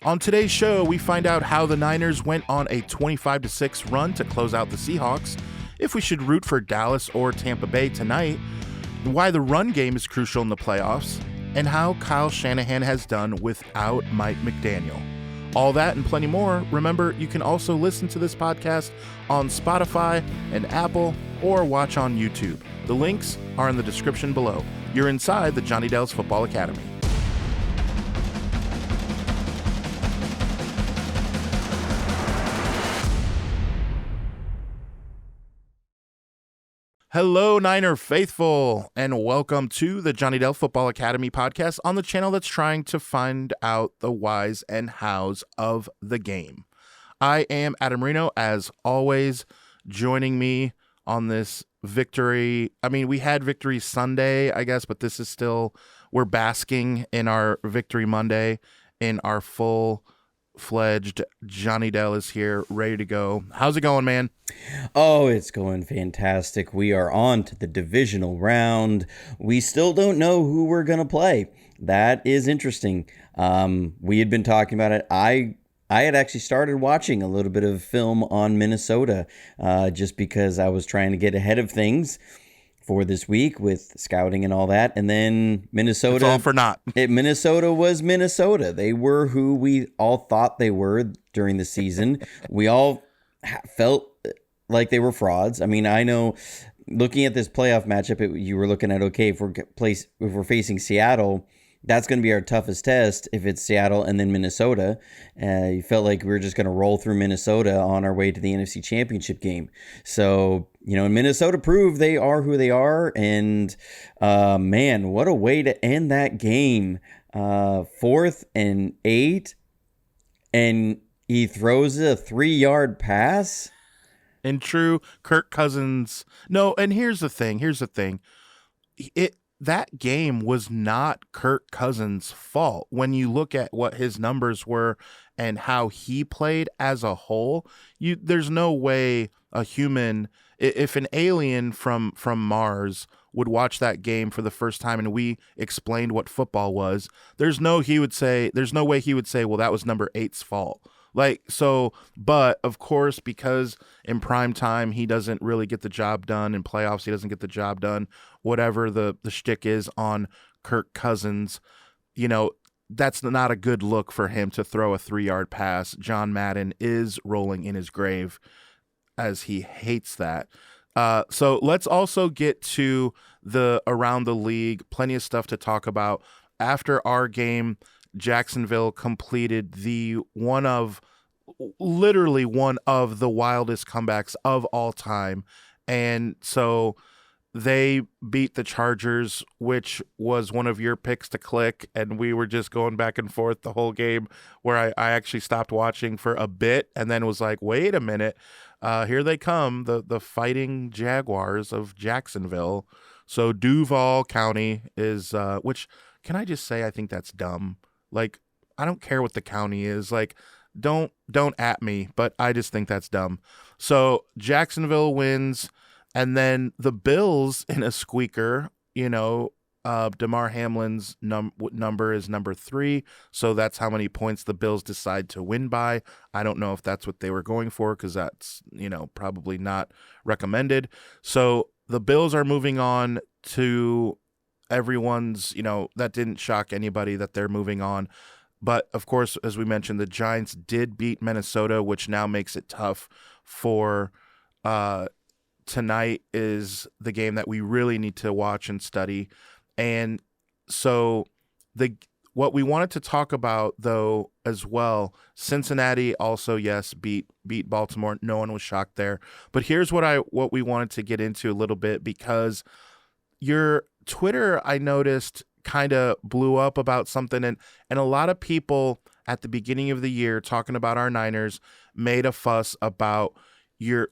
On today's show, we find out how the Niners went on a 25-6 run to close out the Seahawks, if we should root for Dallas or Tampa Bay tonight, why the run game is crucial in the playoffs, and how Kyle Shanahan has done without Mike McDaniel. All that and plenty more. Remember, you can also listen to this podcast on Spotify and Apple or watch on YouTube. The links are in the description below. You're inside the Johnny Dell's Football Academy. Hello, Niner faithful, and welcome to the Johnny Dell Football Academy podcast on the channel that's trying to find out the whys and hows of the game. I am Adam Reno, as always. Joining me on this victory. I mean, we had Victory Sunday, I guess, but this is still, we're basking in our Victory Monday in our full-fledged Johnny Dell is here, ready to go. How's it going, man? Oh, it's going fantastic. We are on to the divisional round. We still don't know who we're going to play. That is interesting. We had been talking about it. I had actually started watching a little bit of film on Minnesota just because I was trying to get ahead of things for this week with scouting and all that. And then Minnesota. It's all for naught. Minnesota was Minnesota. They were who we all thought they were during the season. We all felt like they were frauds. I mean, I know looking at this playoff matchup, you were looking at, okay, if we're facing Seattle, that's going to be our toughest test if it's Seattle and then Minnesota. You felt like we were just going to roll through Minnesota on our way to the NFC Championship game. So, and Minnesota proved they are who they are. And, man, what a way to end that game. 4th and 8. And he throws a 3-yard pass. In true Kirk Cousins. No, and here's the thing. That game was not Kirk Cousins' fault. When you look at what his numbers were and how he played as a whole, there's no way a human, if an alien from Mars would watch that game for the first time and we explained what football was, there's no way he would say, well, that was number 8's fault. But of course, because in prime time, he doesn't really get the job done. In playoffs, he doesn't get the job done. Whatever the shtick is on Kirk Cousins, that's not a good look for him to throw a 3-yard pass. John Madden is rolling in his grave as he hates that. So let's also get to the around the league. Plenty of stuff to talk about. After our game, Jacksonville completed literally one of the wildest comebacks of all time. And so they beat the Chargers, which was one of your picks to click. And we were just going back and forth the whole game, where I actually stopped watching for a bit and then was like, wait a minute, here they come, the Fighting Jaguars of Jacksonville. So Duval County is, which, can I just say, I think that's dumb. Like, I don't care what the county is. Like, don't at me, but I just think that's dumb. So Jacksonville wins, and then the Bills in a squeaker, DeMar Hamlin's number is number 3, so that's how many points the Bills decide to win by. I don't know if that's what they were going for, because that's, probably not recommended. So the Bills are moving on to everyone's, that didn't shock anybody that they're moving on. But, of course, as we mentioned, the Giants did beat Minnesota, which now makes it tough for tonight is the game that we really need to watch and study. And so what we wanted to talk about, though, as well, Cincinnati also, yes, beat Baltimore. No one was shocked there. But here's what we wanted to get into a little bit, because your Twitter, I noticed, kind of blew up about something, and a lot of people at the beginning of the year talking about our Niners made a fuss about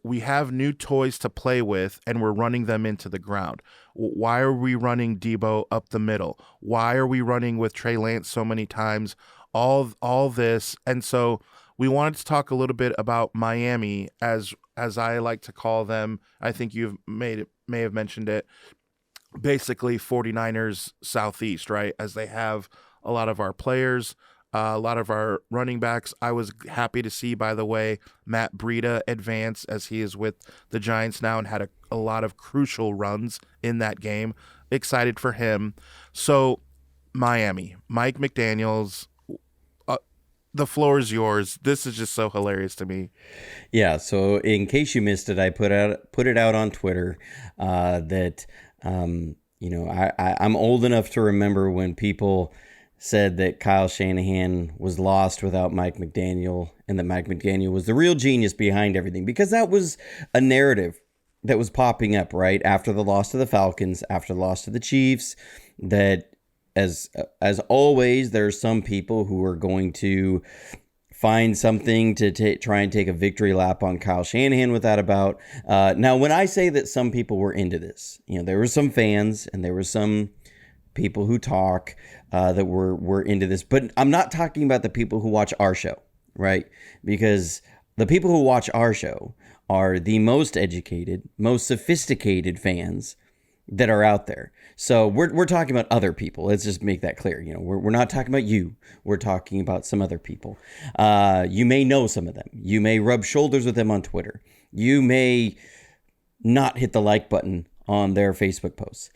we have new toys to play with and we're running them into the ground. Why are we running Debo up the middle? Why are we running with Trey Lance so many times? All this. And so we wanted to talk a little bit about Miami, as I like to call them. I think you may have mentioned it. Basically 49ers Southeast, right? As they have a lot of our players. A lot of our running backs. I was happy to see, by the way, Matt Breida advance as he is with the Giants now and had a lot of crucial runs in that game. Excited for him. So, Miami, Mike McDaniels, the floor is yours. This is just so hilarious to me. Yeah. So in case you missed it, I put it out on Twitter that I'm old enough to remember when people said that Kyle Shanahan was lost without Mike McDaniel and that Mike McDaniel was the real genius behind everything, because that was a narrative that was popping up right after the loss to the Falcons, after the loss to the Chiefs, that as always, there are some people who are going to find something to try and take a victory lap on Kyle Shanahan without a doubt. Now, when I say that some people were into this, there were some fans and there were some people who talk that were into this, but I'm not talking about the people who watch our show, right? Because the people who watch our show are the most educated, most sophisticated fans that are out there. So we're talking about other people. Let's just make that clear. We're not talking about you. We're talking about some other people. You may know some of them. You may rub shoulders with them on Twitter. You may not hit the like button on their Facebook posts.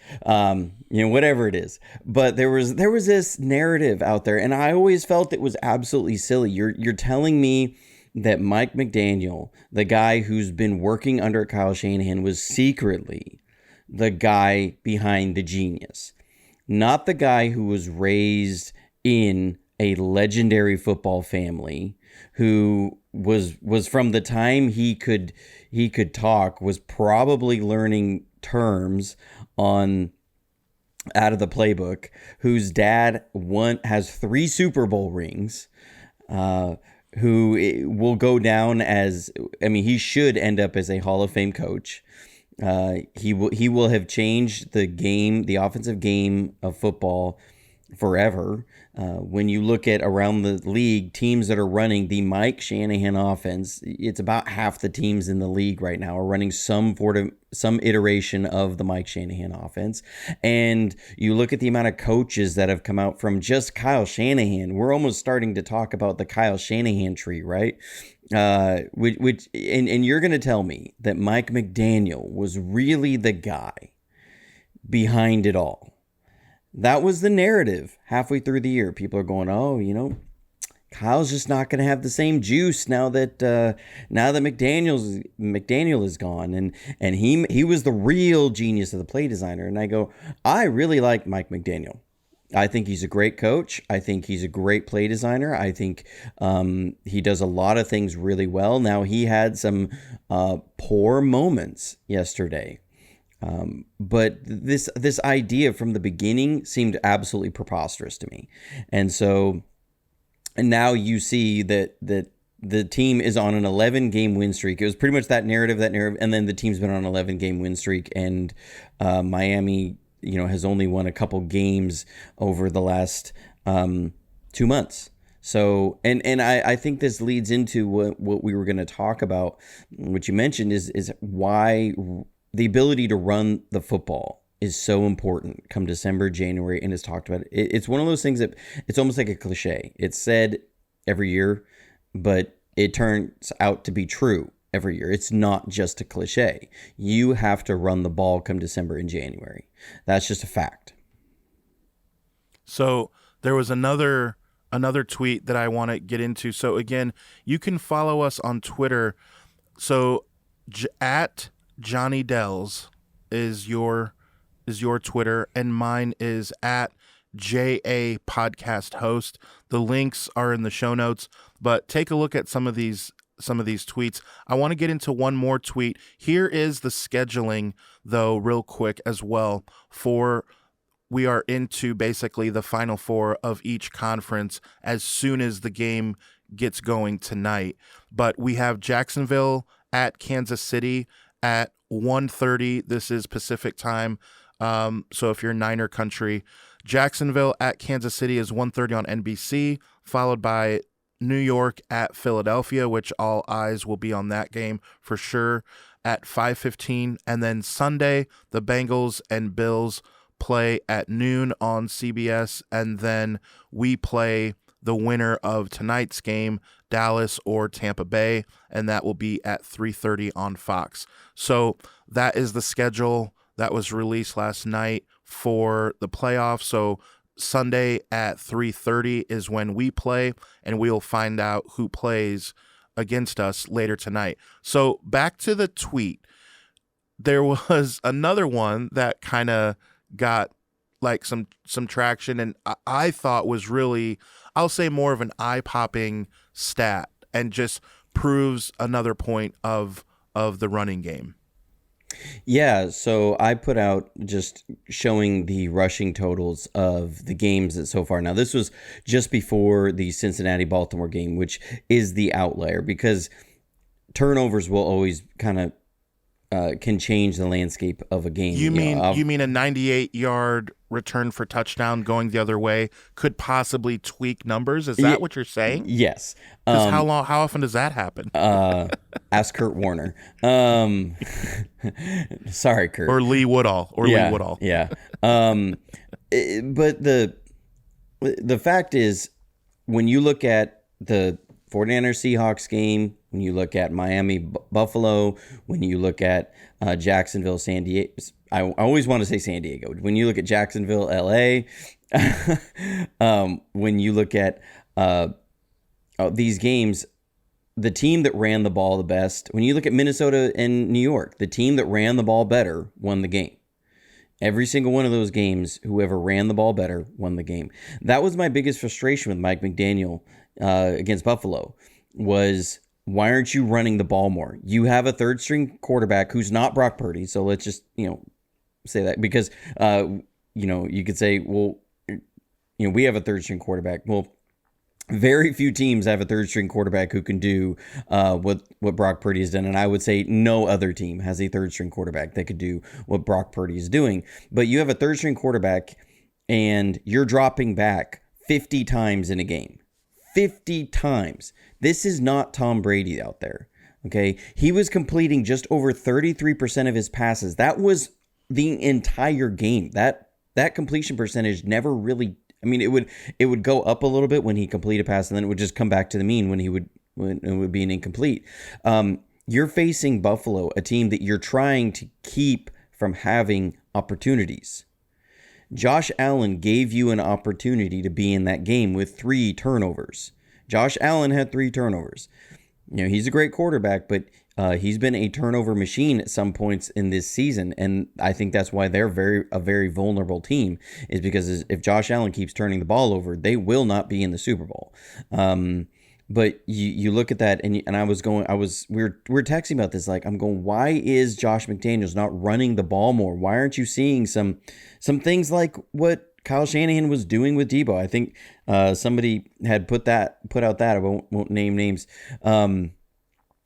Whatever it is. But there was this narrative out there, and I always felt it was absolutely silly. You're telling me that Mike McDaniel, the guy who's been working under Kyle Shanahan, was secretly the guy behind the genius, not the guy who was raised in a legendary football family, who was from the time he could talk, was probably learning terms out of the playbook, whose dad has 3 Super Bowl rings, who will go down as, he should end up as a Hall of Fame coach. He will have changed the offensive game of football forever. When you look at around the league, teams that are running the Mike Shanahan offense, it's about half the teams in the league right now are running some iteration of the Mike Shanahan offense. And you look at the amount of coaches that have come out from just Kyle Shanahan. We're almost starting to talk about the Kyle Shanahan tree, right? And you're going to tell me that Mike McDaniel was really the guy behind it all. That was the narrative halfway through the year. People are going, Kyle's just not going to have the same juice now that McDaniel is gone, and he was the real genius of the play designer. And I go, I really like Mike McDaniel. I think he's a great coach. I think he's a great play designer. I think he does a lot of things really well. Now, he had some poor moments yesterday. But this idea from the beginning seemed absolutely preposterous to me. And now you see that the team is on an 11-game win streak. It was pretty much that narrative, and then the team's been on an 11-game win streak, and Miami, has only won a couple games over the last 2 months. So, and I think this leads into what we were going to talk about, what you mentioned is why the ability to run the football is so important come December, January, and it's talked about. It's one of those things that it's almost like a cliche. It's said every year, but it turns out to be true every year. It's not just a cliche. You have to run the ball come December and January. That's just a fact. So there was another tweet that I want to get into. So again, you can follow us on Twitter. So at Johnny Dells is your Twitter, and mine is at JA Podcast Host. The links are in the show notes, but take a look at some of these tweets. I want to get into one more tweet. Here is the scheduling, though, real quick as well. We are into basically the Final Four of each conference as soon as the game gets going tonight. But we have Jacksonville at Kansas City at 1:30. This is Pacific time. So if you're Niner country, Jacksonville at Kansas City is 1:30 on NBC, followed by New York at Philadelphia, which all eyes will be on that game for sure, at 5:15. And then Sunday, the Bengals and Bills play at noon on CBS. And then we play the winner of tonight's game, Dallas or Tampa Bay, and that will be at 3:30 on Fox. So that is the schedule that was released last night for the playoffs. So Sunday at 3:30 is when we play, and we'll find out who plays against us later tonight. So back to the tweet. There was another one that kind of got like some traction, and I thought was really, I'll say, more of an eye-popping stat, and just proves another point of the running game. Yeah, so I put out just showing the rushing totals of the games that so far. Now, this was just before the Cincinnati-Baltimore game, which is the outlier, because turnovers will always kind of can change the landscape of a game. You mean a 98-yard return for touchdown going the other way could possibly tweak numbers? Is that what you're saying? Yes. How often does that happen? Ask Kurt Warner. Sorry, Kurt. Or Lee Woodall. Lee Woodall. Yeah. But the fact is, when you look at the 49ers Seahawks game, when you look at Miami Buffalo, when you look at Jacksonville San Diego, I always want to say San Diego. When you look at Jacksonville LA, when you look at these games, the team that ran the ball the best, when you look at Minnesota and New York, the team that ran the ball better won the game. Every single one of those games, whoever ran the ball better won the game. That was my biggest frustration with Mike McDaniel against Buffalo, was why aren't you running the ball more? You have a third string quarterback who's not Brock Purdy. So let's just, say that, because, you could say, well, we have a third string quarterback. Well, very few teams have a third string quarterback who can do what Brock Purdy has done. And I would say no other team has a third string quarterback that could do what Brock Purdy is doing. But you have a third string quarterback and you're dropping back 50 times in a game. 50 times. This is not Tom Brady out there. Okay. He was completing just over 33% of his passes. That was the entire game. That completion percentage never really, it would go up a little bit when he completed a pass, and then it would just come back to the mean when it would be an incomplete. You're facing Buffalo, a team that you're trying to keep from having opportunities. Josh Allen gave you an opportunity to be in that game with 3 turnovers. Josh Allen had 3 turnovers. He's a great quarterback, but he's been a turnover machine at some points in this season, and I think that's why they're a very vulnerable team, is because if Josh Allen keeps turning the ball over, they will not be in the Super Bowl. But you look at that, and we were texting about this. Like, I'm going, why is Josh McDaniels not running the ball more? Why aren't you seeing some things like what Kyle Shanahan was doing with Debo? I think somebody had put out that I won't name names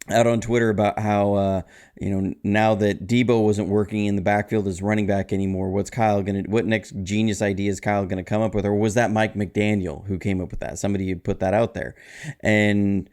out on Twitter about how now that Debo wasn't working in the backfield as running back anymore, what next genius idea is Kyle gonna come up with? Or was that Mike McDaniel who came up with that? Somebody had put that out there, and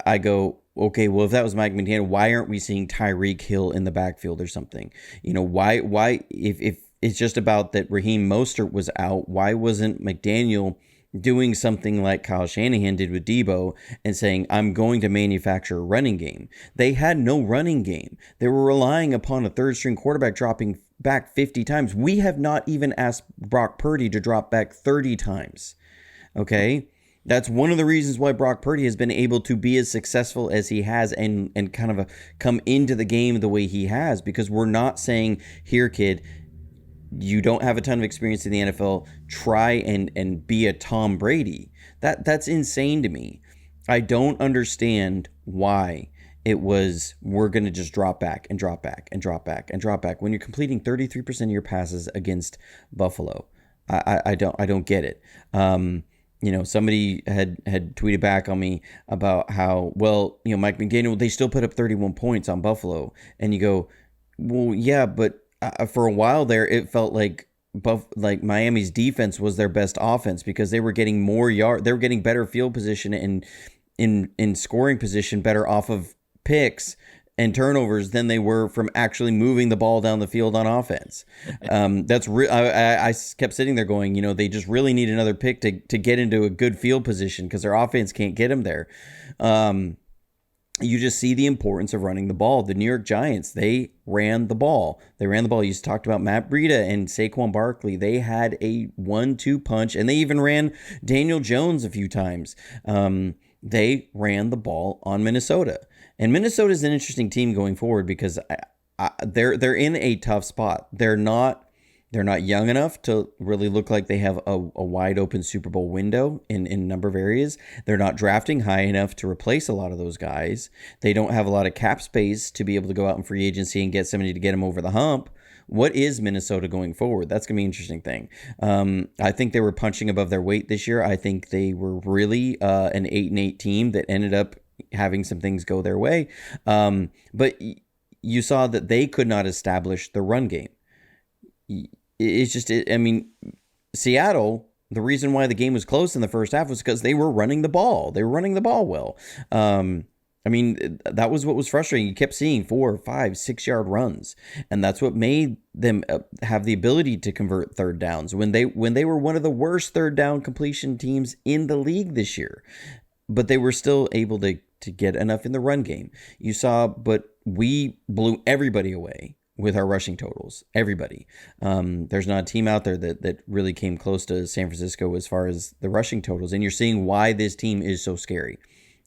I go, okay, well, if that was Mike McDaniel, why aren't we seeing Tyreek Hill in the backfield or something? Why if it's just about that Raheem Mostert was out, why wasn't McDaniel doing something like Kyle Shanahan did with Debo and saying, I'm going to manufacture a running game? They had no running game. They were relying upon a third string quarterback dropping back 50 times. We have not even asked Brock Purdy to drop back 30 times. Okay? That's one of the reasons why Brock Purdy has been able to be as successful as he has and kind of come into the game the way he has, because we're not saying, here, kid, you don't have a ton of experience in the NFL, try and be a Tom Brady. That's insane to me. I don't understand why it was, we're going to just drop back and drop back and drop back and drop back when you're completing 33% of your passes against Buffalo. I don't get it. Somebody had tweeted back on me about how, Mike McDaniel, they still put up 31 points on Buffalo. And you go, well, yeah, but for a while there, it felt like Miami's defense was their best offense, because they were getting more yard, they were getting better field position and in scoring position, better off of picks and turnovers than they were from actually moving the ball down the field on offense. I kept sitting there going, they just really need another pick to get into a good field position because their offense can't get them there. You just see the importance of running the ball. The New York Giants, they ran the ball. You talked about Matt Breida and Saquon Barkley. They had a 1-2 punch, and they even ran Daniel Jones a few times. They ran the ball on Minnesota. And Minnesota is an interesting team going forward because they're in a tough spot. They're not young enough to really look like they have a wide open Super Bowl window in a number of areas. They're not drafting high enough to replace a lot of those guys. They don't have a lot of cap space to be able to go out in free agency and get somebody to get them over the hump. What is Minnesota going forward? That's going to be an interesting thing. I think they were punching above their weight this year. I think they were really an 8-8 team that ended up having some things go their way. But you saw that they could not establish the run game. Seattle, the reason why the game was close in the first half was because they were running the ball. They were running the ball well. That was what was frustrating. You kept seeing 4, 5, 6 yard runs, and that's what made them have the ability to convert third downs when they were one of the worst third down completion teams in the league this year. But they were still able to get enough in the run game. You saw, but we blew everybody away with our rushing totals. Everybody. There's not a team out there that really came close to San Francisco as far as the rushing totals. And you're seeing why this team is so scary.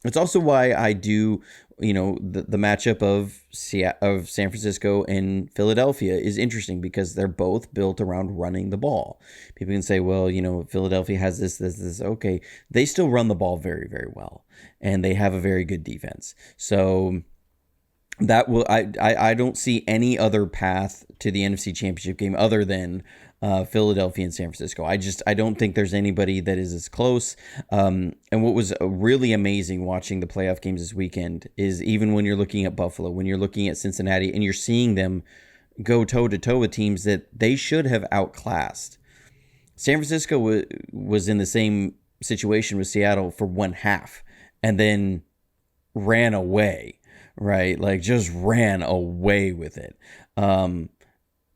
It's also why I do, the matchup of San Francisco and Philadelphia is interesting because they're both built around running the ball. People can say, well, Philadelphia has this. Okay. They still run the ball very, very well. And they have a very good defense. So that will I don't see any other path to the NFC Championship game other than Philadelphia and San Francisco. I don't think there's anybody that is as close. And what was really amazing watching the playoff games this weekend is even when you're looking at Buffalo, when you're looking at Cincinnati, and you're seeing them go toe to toe with teams that they should have outclassed. San Francisco was in the same situation with Seattle for one half and then ran away. Right? Like just ran away with it.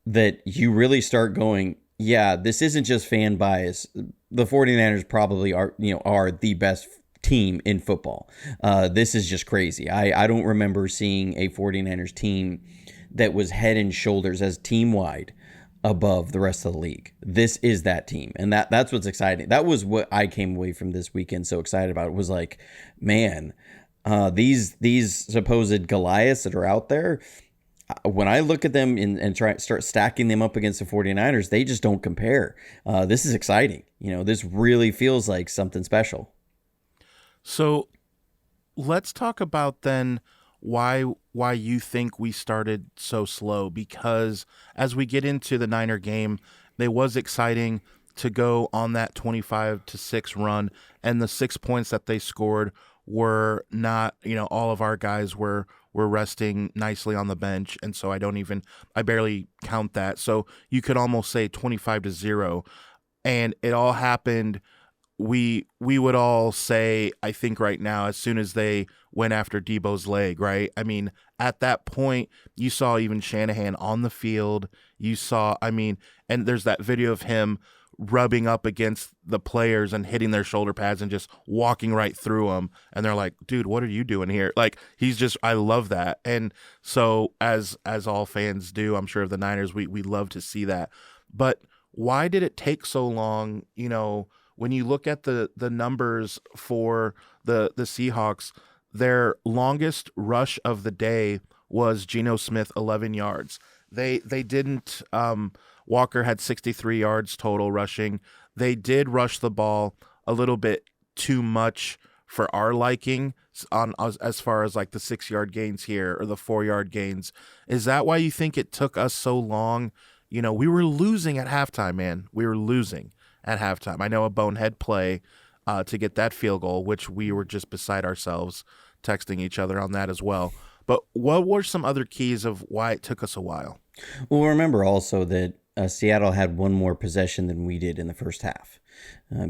That you really start going, yeah, this isn't just fan bias. The 49ers probably are the best team in football. This is just crazy. I don't remember seeing a 49ers team that was head and shoulders as team wide above the rest of the league. This is that team. And that's what's exciting. That was what I came away from this weekend so excited about. It was like, man, these supposed Goliaths that are out there, when I look at them and start stacking them up against the 49ers, they just don't compare. This is exciting. This really feels like something special. So let's talk about then why you think we started so slow, because as we get into the Niner game, it was exciting to go on that 25-6 run, and the 6 points that they scored were not, all of our guys were resting nicely on the bench. And so I barely count that. So you could almost say 25-0, and it all happened. We would all say, I think right now, as soon as they went after Debo's leg, right? I mean, at that point, you saw even Shanahan on the field. You saw, and there's that video of him rubbing up against the players and hitting their shoulder pads and just walking right through them. And they're like, dude, what are you doing here? Like, I love that. And so as all fans do, I'm sure of the Niners, we love to see that. But why did it take so long? When you look at the numbers for the Seahawks, their longest rush of the day was Geno Smith, 11 yards. They didn't, Walker had 63 yards total rushing. They did rush the ball a little bit too much for our liking as far as like the 6 yard gains here or the 4 yard gains. Is that why you think it took us so long? We were losing at halftime, man. We were losing at halftime. I know a bonehead play to get that field goal, which we were just beside ourselves texting each other on that as well. But what were some other keys of why it took us a while? Well, remember also that Seattle had one more possession than we did in the first half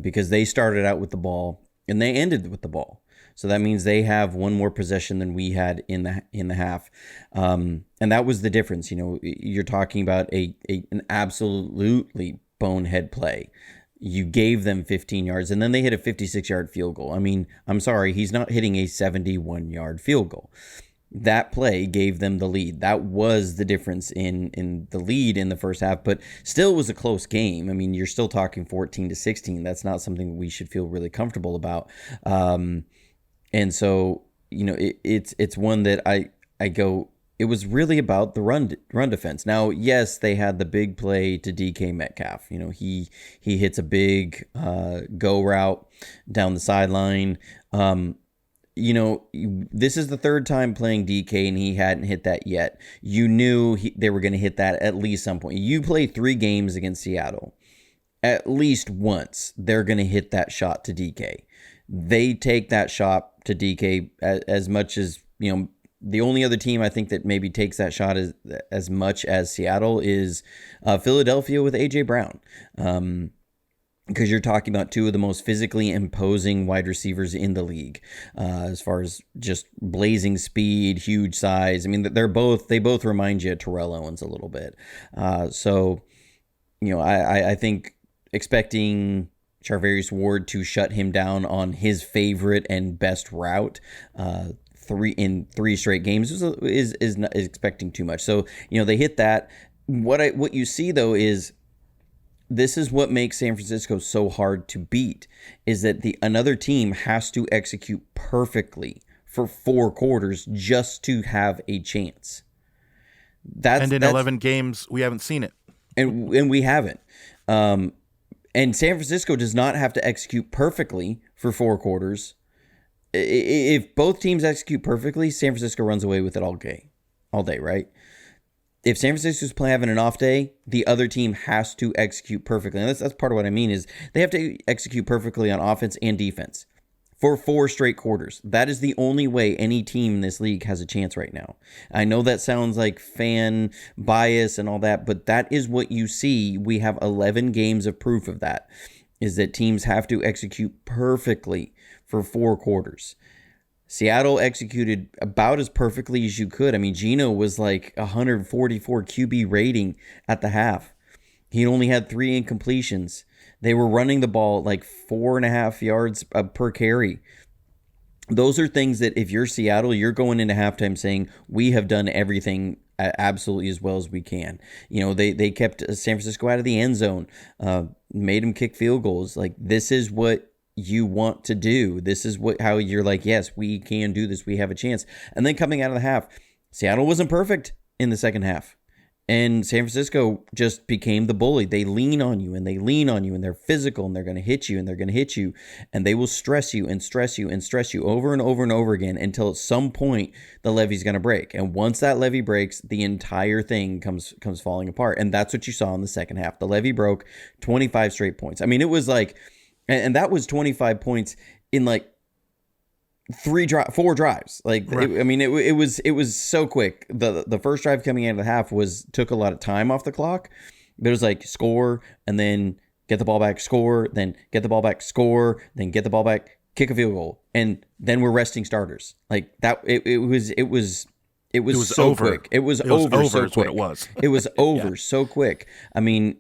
because they started out with the ball and they ended with the ball. So that means they have one more possession than we had in the half. And that was the difference. You're talking about an absolutely bonehead play. You gave them 15 yards, and then they hit a 56-yard field goal. I mean, I'm sorry, he's not hitting a 71-yard field goal. That play gave them the lead. That was the difference in the lead in the first half, but still was a close game. I mean, you're still talking 14-16. That's not something we should feel really comfortable about. And so, it's one that I go, it was really about the run defense. Now, yes, they had the big play to DK Metcalf. He hits a big go route down the sideline. This is the third time playing DK, and he hadn't hit that yet. You knew they were going to hit that at least some point. You play 3 games against Seattle. At least once, they're going to hit that shot to DK. They take that shot to DK as much as, the only other team I think that maybe takes that shot as much as Seattle is Philadelphia with A.J. Brown. Because you're talking about 2 of the most physically imposing wide receivers in the league, as far as just blazing speed, huge size. I mean, they both remind you of Terrell Owens a little bit. So, I think expecting Charvarius Ward to shut him down on his favorite and best route, 3 straight games is not expecting too much. So, they hit that. What you see though is, this is what makes San Francisco so hard to beat, is that another team has to execute perfectly for 4 quarters just to have a chance. And in 11 games, we haven't seen it. And we haven't. And San Francisco does not have to execute perfectly for 4 quarters. If both teams execute perfectly, San Francisco runs away with it all day, right? If San Francisco's having an off day, the other team has to execute perfectly. And that's part of what I mean is they have to execute perfectly on offense and defense for 4 straight quarters. That is the only way any team in this league has a chance right now. I know that sounds like fan bias and all that, but that is what you see. We have 11 games of proof of that, is that teams have to execute perfectly for 4 quarters. Seattle executed about as perfectly as you could. I mean, Geno was like 144 QB rating at the half. He only had 3 incompletions. They were running the ball like 4.5 yards per carry. Those are things that if you're Seattle, you're going into halftime saying, we have done everything absolutely as well as we can. They kept San Francisco out of the end zone, made them kick field goals. Like, this is what you want to do. This is how you're like, yes, we can do this. We have a chance. And then coming out of the half, Seattle wasn't perfect in the second half. And San Francisco just became the bully. They lean on you and they lean on you, and they're physical, and they're going to hit you and they're going to hit you, and they will stress you and stress you and stress you over and over and over again until at some point the levee's going to break. And once that levee breaks, the entire thing comes falling apart. And that's what you saw in the second half. The levee broke, 25 straight points. I mean, it was like, and that was 25 points in like 4 drives. Like, right. It was so quick. The first drive coming out of the half took a lot of time off the clock. But it was like score, and then get the ball back, score, then get the ball back, score, then get the ball back, kick a field goal, and then we're resting starters. Like that. It was so over. quick. It was over so quick. What it was. It was over so quick. I mean,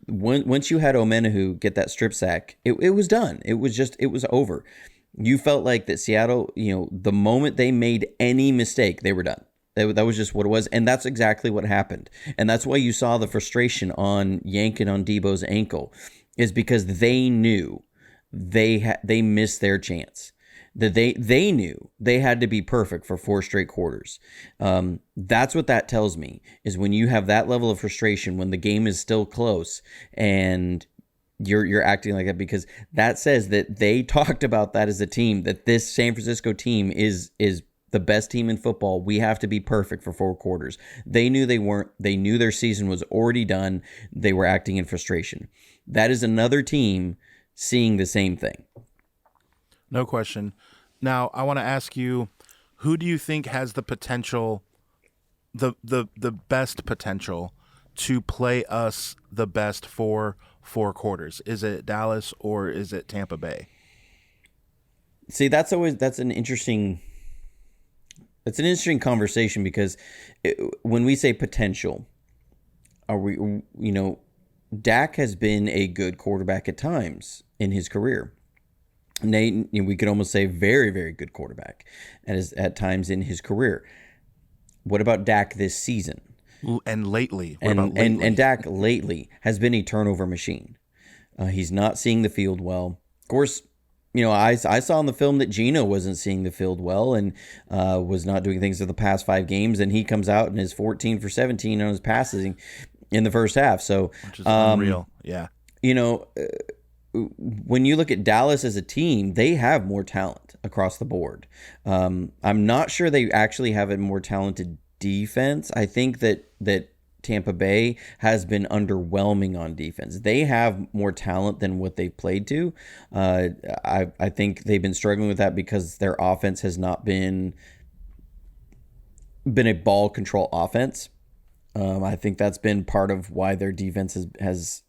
once you had Omenahu get that strip sack, it was done. It was over. You felt like that Seattle, the moment they made any mistake, they were done. That was just what it was. And that's exactly what happened. And that's why you saw the frustration on yanking on Debo's ankle, is because they knew they missed their chance. That they knew they had to be perfect for 4 straight quarters. That's what that tells me, is when you have that level of frustration, when the game is still close, and you're acting like that, because that says that they talked about that as a team, that this San Francisco team is the best team in football. We have to be perfect for 4 quarters. They knew they weren't. They knew their season was already done. They were acting in frustration. That is another team seeing the same thing. No question. Now, I want to ask you, who do you think has the potential, the best potential to play us the best for 4 quarters? Is it Dallas or is it Tampa Bay? See, that's an interesting conversation because when we say potential, Dak has been a good quarterback at times in his career. Nate, we could almost say very, very good quarterback at times in his career. What about Dak this season? And lately? What about lately? And Dak lately has been a turnover machine. He's not seeing the field well. Of course, I saw in the film that Geno wasn't seeing the field well and was not doing things for the past 5 games, and he comes out and is 14 for 17 on his passing in the first half. So, which is unreal. Yeah. When you look at Dallas as a team, they have more talent across the board. I'm not sure they actually have a more talented defense. I think that Tampa Bay has been underwhelming on defense. They have more talent than what they've played to. I think they've been struggling with that because their offense has not been a ball control offense. I think that's been part of why their defense has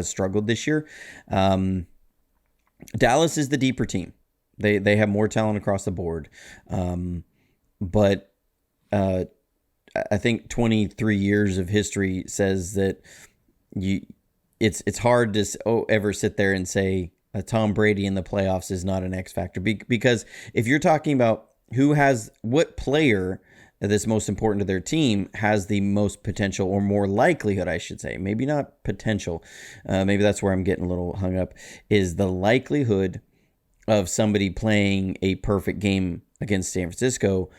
struggled this year. Dallas is the deeper team. They have more talent across the board. But I think 23 years of history says that it's hard to ever sit there and say Tom Brady in the playoffs is not an X factor, because if you're talking about what player that's most important to their team has the most potential, or more likelihood, I should say, maybe not potential, maybe that's where I'm getting a little hung up, is the likelihood of somebody playing a perfect game against San Francisco.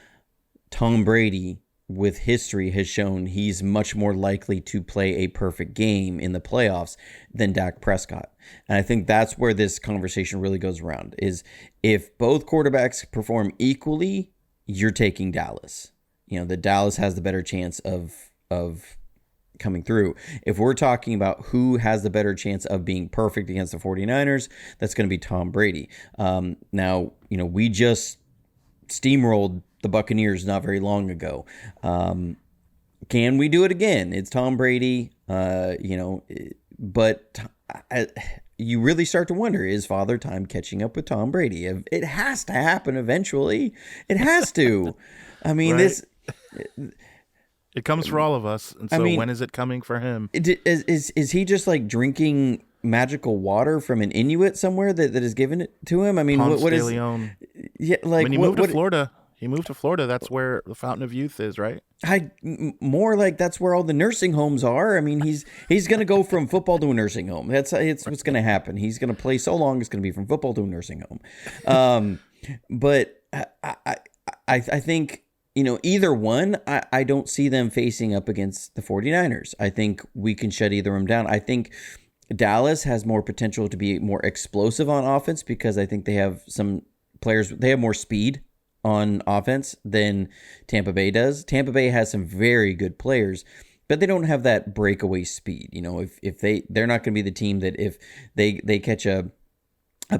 Tom Brady, with history, has shown he's much more likely to play a perfect game in the playoffs than Dak Prescott. And I think that's where this conversation really goes around, is if both quarterbacks perform equally, you're taking Dallas. The Dallas has the better chance of coming through. If we're talking about who has the better chance of being perfect against the 49ers, that's going to be Tom Brady. Now, we just steamrolled the Buccaneers not very long ago. Can we do it again? It's Tom Brady, but you really start to wonder, is Father Time catching up with Tom Brady? It has to happen eventually. It has to. I mean, right. It comes for all of us, and so when is it coming for him? Is he just like drinking magical water from an Inuit somewhere that is given it to him? I mean, what is? Yeah, like when he moved to Florida. He moved to Florida. That's where the Fountain of Youth is, right? More like that's where all the nursing homes are. I mean, he's going to go from football to a nursing home. It's what's going to happen. He's going to play so long. It's going to be from football to a nursing home. But I think. Either one, I don't see them facing up against the 49ers. I think we can shut either of them down. I think Dallas has more potential to be more explosive on offense because I think they have some players, they have more speed on offense than Tampa Bay does. Tampa Bay has some very good players, but they don't have that breakaway speed. If they're not going to be the team that if they catch a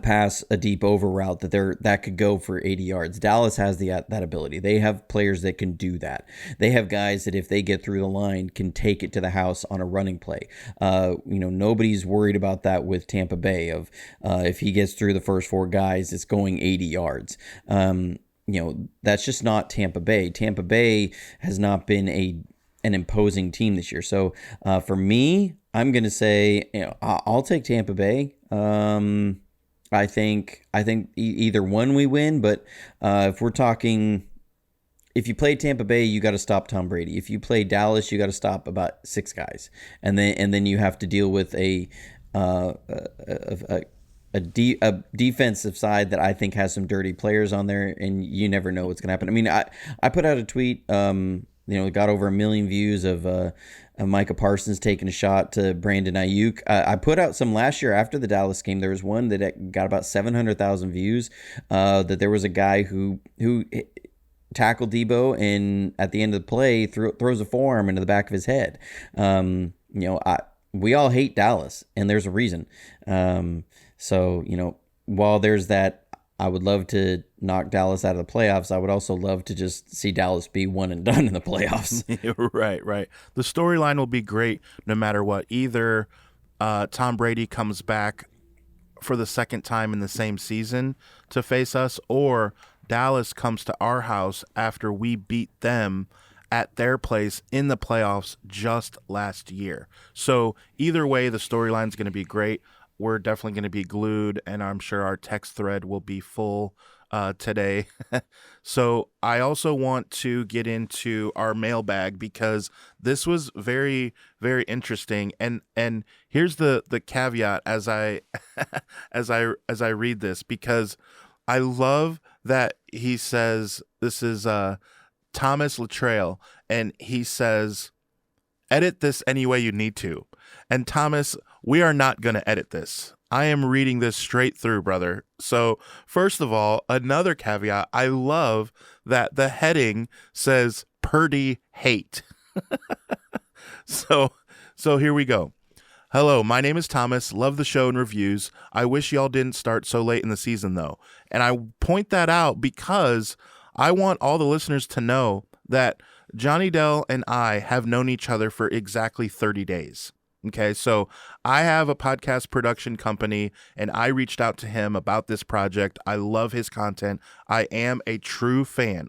pass, a deep over route that could go for 80 yards. Dallas has that ability. They have players that can do that. They have guys that if they get through the line can take it to the house on a running play. Nobody's worried about that with Tampa Bay of if he gets through the first 4 guys, it's going 80 yards. That's just not Tampa Bay. Tampa Bay has not been an imposing team this year. So for me, I'm going to say I'll take Tampa Bay. I think either one we win, but if we're talking, if you play Tampa Bay, you got to stop Tom Brady. If you play Dallas, you got to stop about 6 guys, and then you have to deal with a defensive side that I think has some dirty players on there, and you never know what's gonna happen. I mean, I put out a tweet, it got over 1 million views of Micah Parsons taking a shot to Brandon Ayuk. I put out some last year after the Dallas game. There was one that got about 700,000 views. That there was a guy who tackled Debo and at the end of the play throws a forearm into the back of his head. We all hate Dallas, and there's a reason. So while there's that, I would love to knock Dallas out of the playoffs. I would also love to just see Dallas be one and done in the playoffs. Right. The storyline will be great no matter what. Either Tom Brady comes back for the second time in the same season to face us, or Dallas comes to our house after we beat them at their place in the playoffs just last year. So either way, the storyline's going to be great. We're definitely going to be glued, and I'm sure our text thread will be full today. So I also want to get into our mailbag because this was very, very interesting. And here's the caveat as I as I read this, because I love that he says, this is Thomas Latrell, and he says, edit this any way you need to. And Thomas, we are not going to edit this. I am reading this straight through, brother. So first of all, another caveat, I love that the heading says Purdy hate. So here we go. Hello, my name is Thomas. Love the show and reviews. I wish y'all didn't start so late in the season, though. And I point that out because I want all the listeners to know that Johnny Dell and I have known each other for exactly 30 days. Okay, so I have a podcast production company, and I reached out to him about this project. I love his content. I am a true fan.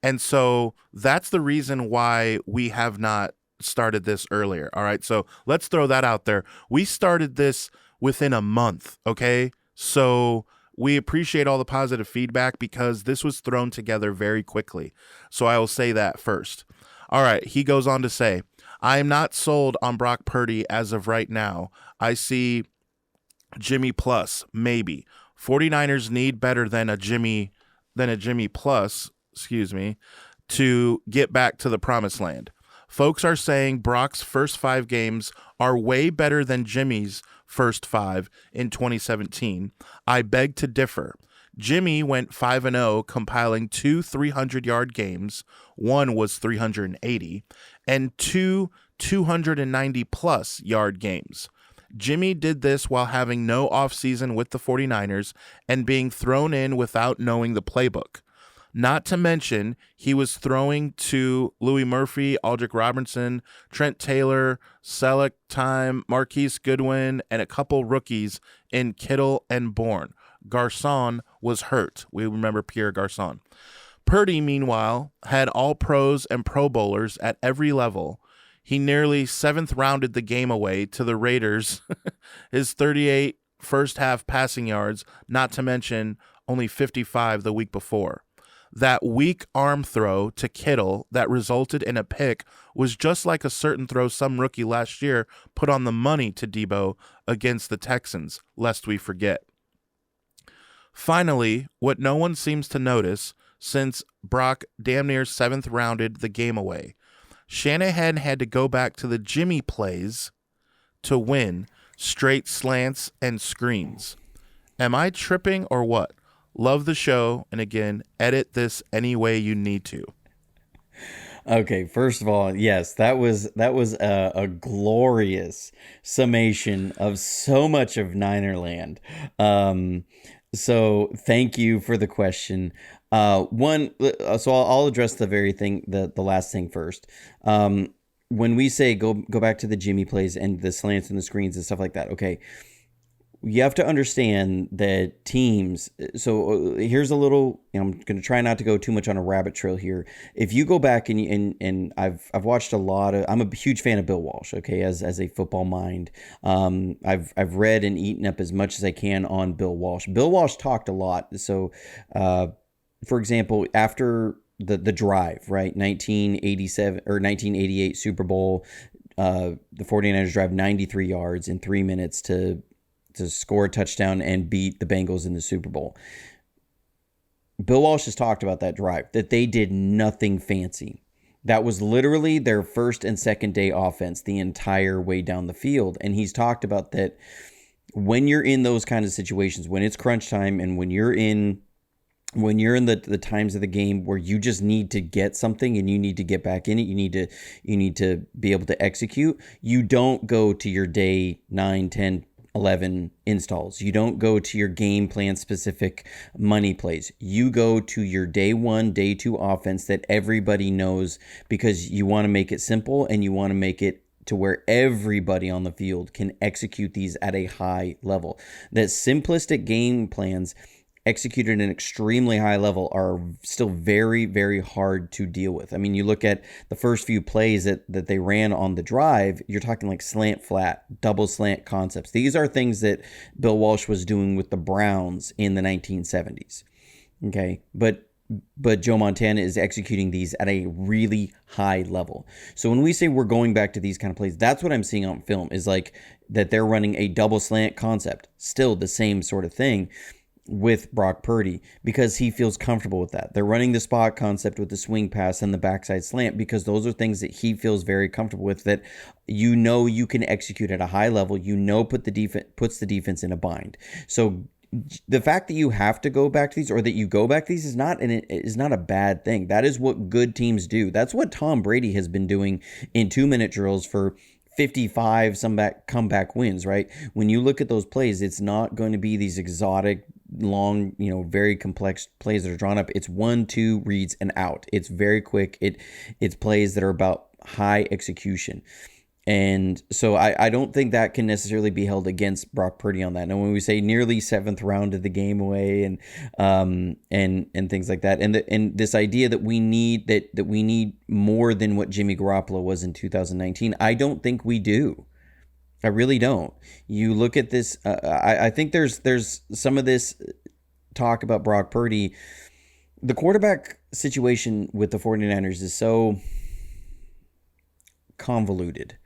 And so that's the reason why we have not started this earlier. All right, so let's throw that out there. We started this within a month, okay? So we appreciate all the positive feedback because this was thrown together very quickly. So I will say that first. All right, he goes on to say, I am not sold on Brock Purdy as of right now. I see Jimmy plus, maybe. 49ers need better than a Jimmy plus, to get back to the promised land. Folks are saying Brock's first 5 games are way better than Jimmy's first 5 in 2017. I beg to differ. Jimmy went 5-0, compiling 2 300-yard games. One was 380, and 2 290-plus yard games. Jimmy did this while having no offseason with the 49ers and being thrown in without knowing the playbook. Not to mention, he was throwing to Louis Murphy, Aldrick Robertson, Trent Taylor, Selleck Time, Marquise Goodwin, and a couple rookies in Kittle and Bourne. Garcon was hurt. We remember Pierre Garcon. Purdy, meanwhile, had all pros and pro bowlers at every level. He nearly 7th rounded the game away to the Raiders. His 38 first half passing yards, not to mention only 55 the week before. That weak arm throw to Kittle that resulted in a pick was just like a certain throw some rookie last year put on the money to Debo against the Texans, lest we forget. Finally, what no one seems to notice, since Brock damn near 7th rounded the game away, Shanahan had to go back to the Jimmy plays to win, straight slants and screens. Am I tripping or what? Love the show, and again, edit this any way you need to. Okay, first of all, yes, that was a glorious summation of so much of Ninerland. So thank you for the question. So I'll address the last thing first. When we say go back to the Jimmy plays and the slants and the screens and stuff like that, okay, you have to understand that teams. So here's a little. I'm going to try not to go too much on a rabbit trail here. If you go back and I've watched a lot of. I'm a huge fan of Bill Walsh. Okay, as a football mind, I've read and eaten up as much as I can on Bill Walsh. Bill Walsh talked a lot. So, for example, after the drive, right, 1987 or 1988 Super Bowl, the 49ers drive 93 yards in 3 minutes to score a touchdown and beat the Bengals in the Super Bowl. Bill Walsh has talked about that drive, that they did nothing fancy. That was literally their first and second day offense the entire way down the field. And he's talked about that when you're in those kind of situations, when it's crunch time and when you're in the times of the game where you just need to get something and you need to get back in it, you need to be able to execute. You don't go to your day 9, 10, 11 installs. You don't go to your game plan specific money plays. You go to your day 1, day 2 offense that everybody knows, because you want to make it simple and you want to make it to where everybody on the field can execute these at a high level. That simplistic game plans executed at an extremely high level are still very, very hard to deal with. I mean, you look at the first few plays that they ran on the drive, you're talking like slant flat, double slant concepts. These are things that Bill Walsh was doing with the Browns in the 1970s. Okay, but Joe Montana is executing these at a really high level. So when we say we're going back to these kind of plays, that's what I'm seeing on film, is like that they're running a double slant concept, still the same sort of thing with Brock Purdy, because he feels comfortable with that. They're running the spot concept with the swing pass and the backside slant because those are things that he feels very comfortable with, that you can execute at a high level, puts the defense in a bind. So the fact that you have to go back to these, or that you go back to these, is not a bad thing. That is what good teams do. That's what Tom Brady has been doing in 2-minute drills for 55 comeback wins, right? When you look at those plays, it's not going to be these exotic, long, very complex plays that are drawn up. It's 1-2 reads and out. It's very quick. It's plays that are about high execution. And so I don't think that can necessarily be held against Brock Purdy on that. And when we say nearly 7th round of the game away, and things like that, and this idea that we need more than what Jimmy Garoppolo was in 2019, I don't think we do. I really don't. You look at this. I think there's some of this talk about Brock Purdy. The quarterback situation with the 49ers is so convoluted.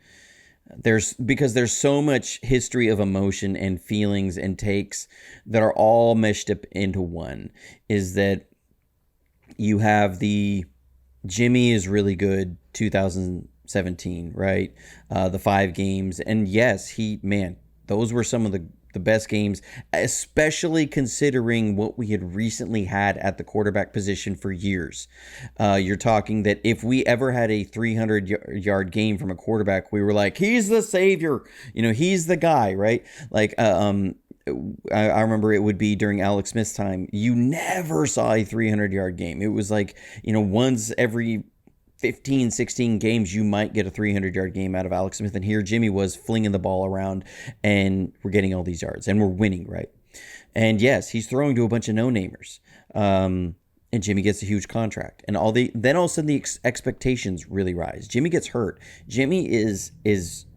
Because there's so much history of emotion and feelings and takes that are all meshed up into one. Is that you have the Jimmy is really good 2017, right? The 5 games. And yes, those were some of the best games, especially considering what we had recently had at the quarterback position for years. You're talking that if we ever had a 300-yard game from a quarterback, we were like, he's the savior, he's the guy, right? Like, I remember it would be during Alex Smith's time, you never saw a 300-yard game. It was like, once every 15, 16 games, you might get a 300-yard game out of Alex Smith. And here Jimmy was flinging the ball around, and we're getting all these yards, and we're winning, right? And yes, he's throwing to a bunch of no-namers. And Jimmy gets a huge contract. And then all of a sudden the expectations really rise. Jimmy gets hurt. Jimmy is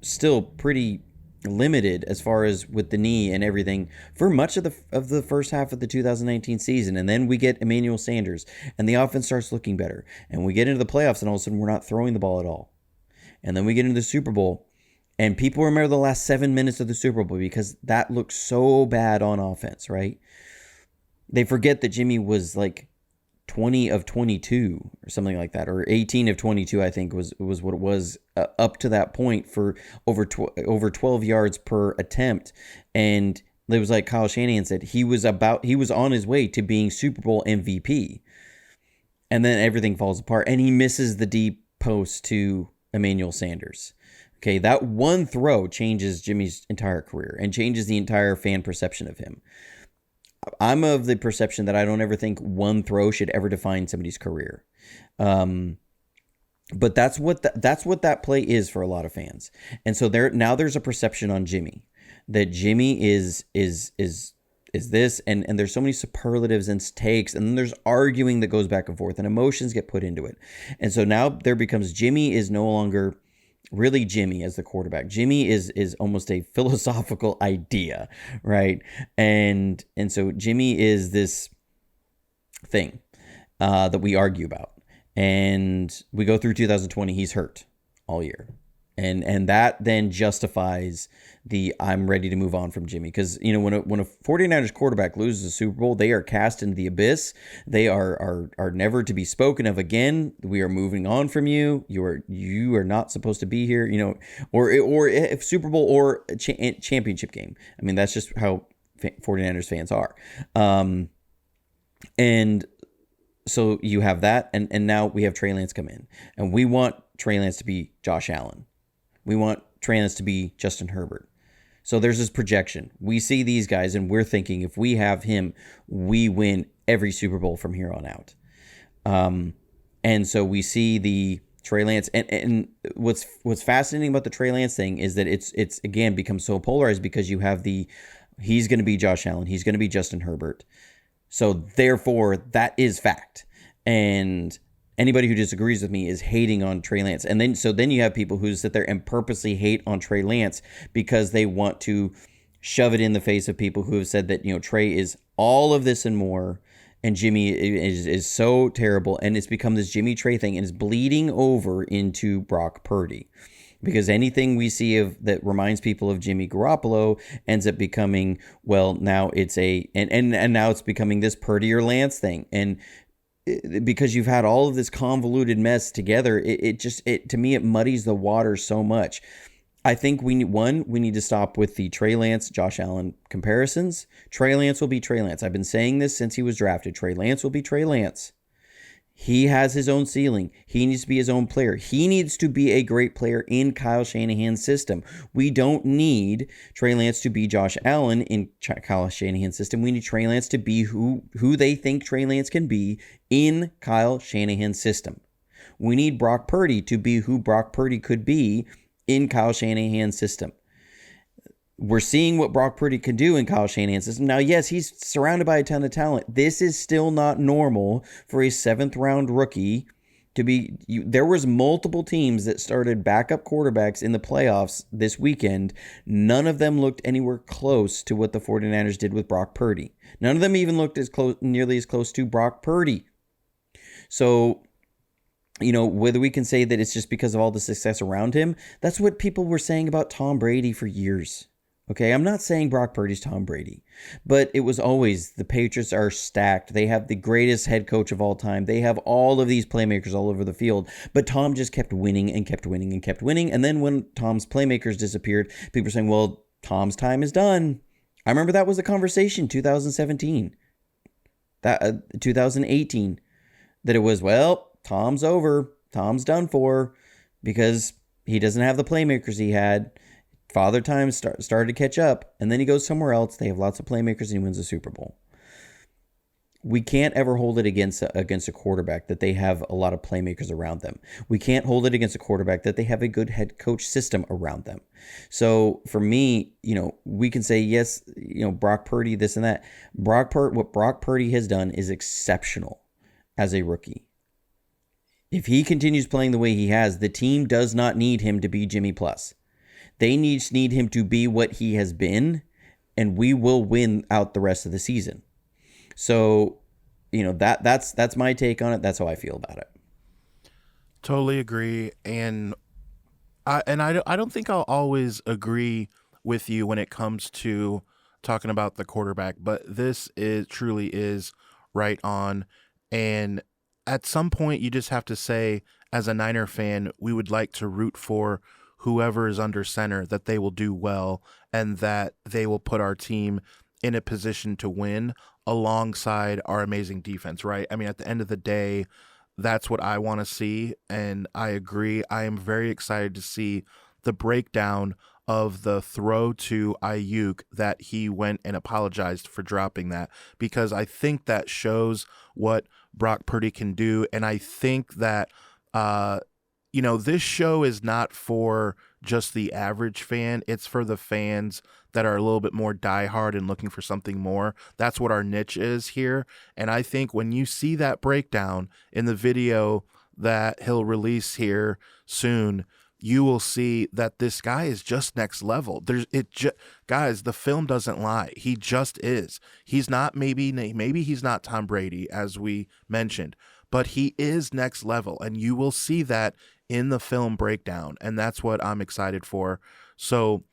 still pretty limited as far as with the knee and everything for much of the first half of the 2019 season. And then we get Emmanuel Sanders, and the offense starts looking better, and we get into the playoffs, and all of a sudden we're not throwing the ball at all. And then we get into the Super Bowl, and people remember the last 7 minutes of the Super Bowl because that looked so bad on offense, right? They forget that Jimmy was like 20 of 22 or something like that, or 18 of 22, I think was what it was up to that point, for over 12 yards per attempt. And it was like Kyle Shanahan said, he was on his way to being Super Bowl MVP. And then everything falls apart, and he misses the deep post to Emmanuel Sanders. Okay, that one throw changes Jimmy's entire career and changes the entire fan perception of him. I'm of the perception that I don't ever think one throw should ever define somebody's career. But that's what that play is for a lot of fans. And so there's a perception on Jimmy that Jimmy is this, and there's so many superlatives and takes, and then there's arguing that goes back and forth, and emotions get put into it. And so now there becomes Jimmy is no longer really Jimmy as the quarterback. Jimmy is almost a philosophical idea, right? And so Jimmy is this thing that we argue about. And we go through 2020, he's hurt all year. And that then justifies the I'm ready to move on from Jimmy. Because, when a 49ers quarterback loses a Super Bowl, they are cast into the abyss. They are never to be spoken of again. We are moving on from you. You are not supposed to be here, or if Super Bowl or championship game. I mean, that's just how 49ers fans are. And so you have that, and now we have Trey Lance come in. And we want Trey Lance to be Josh Allen. We want Trey Lance to be Justin Herbert. So there's this projection. We see these guys, and we're thinking if we have him, we win every Super Bowl from here on out. And so we see the Trey Lance, and what's fascinating about the Trey Lance thing is that it's again become so polarized because you have he's going to be Josh Allen, he's going to be Justin Herbert, so therefore that is fact, and anybody who disagrees with me is hating on Trey Lance, and then you have people who sit there and purposely hate on Trey Lance because they want to shove it in the face of people who have said that Trey is all of this and more. And Jimmy is so terrible, and it's become this Jimmy Trey thing, and it's bleeding over into Brock Purdy, because anything we see that reminds people of Jimmy Garoppolo ends up becoming, well, now it's and now it's becoming this Purdy or Lance thing, and because you've had all of this convoluted mess together, it to me it muddies the water so much. I think we need to stop with the Trey Lance, Josh Allen comparisons. Trey Lance will be Trey Lance. I've been saying this since he was drafted. Trey Lance will be Trey Lance. He has his own ceiling. He needs to be his own player. He needs to be a great player in Kyle Shanahan's system. We don't need Trey Lance to be Josh Allen in Kyle Shanahan's system. We need Trey Lance to be who they think Trey Lance can be in Kyle Shanahan's system. We need Brock Purdy to be who Brock Purdy could be in Kyle Shanahan's system. We're seeing what Brock Purdy can do in Kyle Shanahan's system. Now, yes, he's surrounded by a ton of talent. This is still not normal for a 7th-round rookie to be. There was multiple teams that started backup quarterbacks in the playoffs this weekend. None of them looked anywhere close to what the 49ers did with Brock Purdy. None of them even looked nearly as close to Brock Purdy. So, whether we can say that it's just because of all the success around him, that's what people were saying about Tom Brady for years. Okay, I'm not saying Brock Purdy's Tom Brady, but it was always the Patriots are stacked. They have the greatest head coach of all time. They have all of these playmakers all over the field, but Tom just kept winning and kept winning and kept winning. And then when Tom's playmakers disappeared, people were saying, well, Tom's time is done. I remember that was a conversation 2017, 2018, that it was, well, Tom's over. Tom's done for because he doesn't have the playmakers he had. Father Time started to catch up, and then he goes somewhere else. They have lots of playmakers, and he wins the Super Bowl. We can't ever hold it against a quarterback that they have a lot of playmakers around them. We can't hold it against a quarterback that they have a good head coach system around them. So for me, we can say, yes, Brock Purdy, this and that. What Brock Purdy has done is exceptional as a rookie. If he continues playing the way he has, the team does not need him to be Jimmy Plus. They need him to be what he has been, and we will win out the rest of the season. So, that's my take on it. That's how I feel about it. Totally agree, and I don't think I'll always agree with you when it comes to talking about the quarterback, but this truly is right on. And at some point, you just have to say, as a Niner fan, we would like to root for whoever is under center, that they will do well and that they will put our team in a position to win alongside our amazing defense, right? I mean, at the end of the day, that's what I want to see, and I agree. I am very excited to see the breakdown of the throw to Ayuk that he went and apologized for dropping that, because I think that shows what Brock Purdy can do. And I think that, this show is not for just the average fan. It's for the fans that are a little bit more diehard and looking for something more. That's what our niche is here. And I think when you see that breakdown in the video that he'll release here soon, you will see that this guy is just next level. Guys, the film doesn't lie. He just is. He's not maybe he's not Tom Brady, as we mentioned, but he is next level, and you will see that in the film breakdown, and that's what I'm excited for. So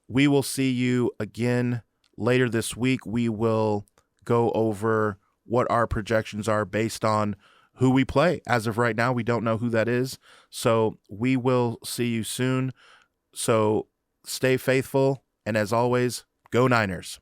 we will see you again later this week. We will go over what our projections are based on who we play. As of right now, we don't know who that is. So we will see you soon. So stay faithful. And as always, go Niners.